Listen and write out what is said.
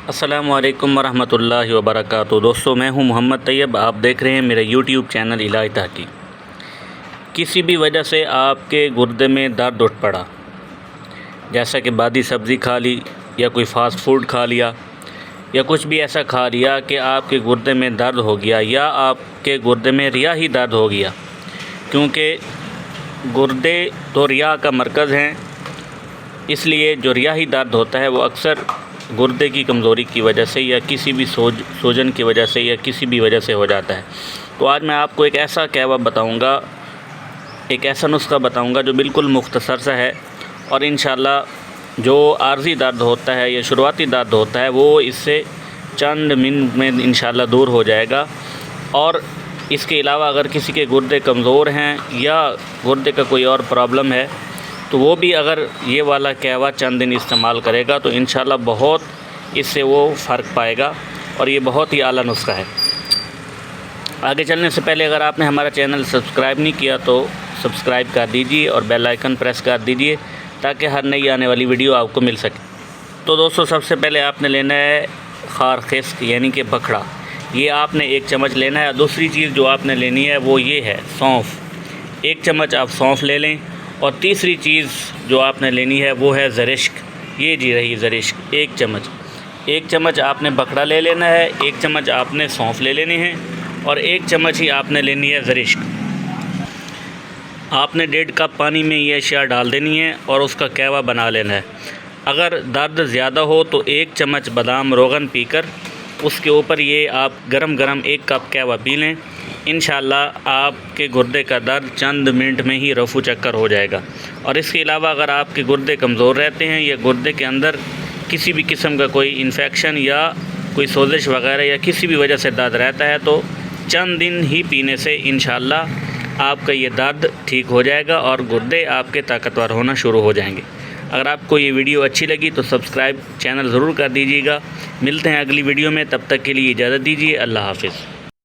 السلام علیکم ورحمۃ اللہ وبرکاتہ۔ دوستو، میں ہوں محمد طیب، آپ دیکھ رہے ہیں میرا یوٹیوب چینل علاج تحقیق۔ کسی بھی وجہ سے آپ کے گردے میں درد اٹھ پڑا، جیسا کہ بادی سبزی کھا لی یا کوئی فاسٹ فوڈ کھا لیا یا کچھ بھی ایسا کھا لیا کہ آپ کے گردے میں درد ہو گیا، یا آپ کے گردے میں ریا ہی درد ہو گیا، کیونکہ گردے تو ریا کا مرکز ہیں، اس لیے جو ریاحی درد ہوتا ہے وہ اکثر گردے کی کمزوری کی وجہ سے یا کسی بھی سوجن کی وجہ سے یا کسی بھی وجہ سے ہو جاتا ہے۔ تو آج میں آپ کو ایک ایسا قہوہ بتاؤں گا، ایک ایسا نسخہ بتاؤں گا جو بالکل مختصر سا ہے، اور انشاءاللہ جو عارضی درد ہوتا ہے یا شروعاتی درد ہوتا ہے وہ اس سے چند منٹ میں انشاءاللہ دور ہو جائے گا۔ اور اس کے علاوہ اگر کسی کے گردے کمزور ہیں یا گردے کا کوئی اور پرابلم ہے تو وہ بھی اگر یہ والا قہوہ چند دن استعمال کرے گا تو انشاءاللہ بہت اس سے وہ فرق پائے گا، اور یہ بہت ہی اعلیٰ نسخہ ہے۔ آگے چلنے سے پہلے اگر آپ نے ہمارا چینل سبسکرائب نہیں کیا تو سبسکرائب کر دیجیے اور بیل آئیکن پریس کر دیجیے تاکہ ہر نئی آنے والی ویڈیو آپ کو مل سکے۔ تو دوستو، سب سے پہلے آپ نے لینا ہے خار خشک یعنی کہ بکھڑا، یہ آپ نے 1 چمچ لینا ہے۔ دوسری چیز جو آپ نے لینی ہے وہ یہ ہے سونف، 1 چمچ آپ سونف لے لیں۔ اور تیسری چیز جو آپ نے لینی ہے وہ ہے زرشک، یہ جی رہی زرشک، 1 چمچ۔ 1 چمچ آپ نے بکھڑا لے لینا ہے، 1 چمچ آپ نے سونف لے لینے ہیں، اور 1 چمچ ہی آپ نے لینی ہے زرشک۔ آپ نے 1.5 کپ پانی میں یہ اشیاء ڈال دینی ہے اور اس کا قہوہ بنا لینا ہے۔ اگر درد زیادہ ہو تو 1 چمچ بادام روغن پی کر اس کے اوپر یہ آپ گرم 1 کپ قہوہ پی لیں، انشاءاللہ آپ کے گردے کا درد چند منٹ میں ہی رفو چکر ہو جائے گا۔ اور اس کے علاوہ اگر آپ کے گردے کمزور رہتے ہیں یا گردے کے اندر کسی بھی قسم کا کوئی انفیکشن یا کوئی سوزش وغیرہ یا کسی بھی وجہ سے درد رہتا ہے تو چند دن ہی پینے سے انشاءاللہ آپ کا یہ درد ٹھیک ہو جائے گا اور گردے آپ کے طاقتور ہونا شروع ہو جائیں گے۔ اگر آپ کو یہ ویڈیو اچھی لگی تو سبسکرائب چینل ضرور کر دیجیے گا۔ ملتے ہیں اگلی ویڈیو میں، تب تک کے لیے اجازت دیجیے، اللہ حافظ۔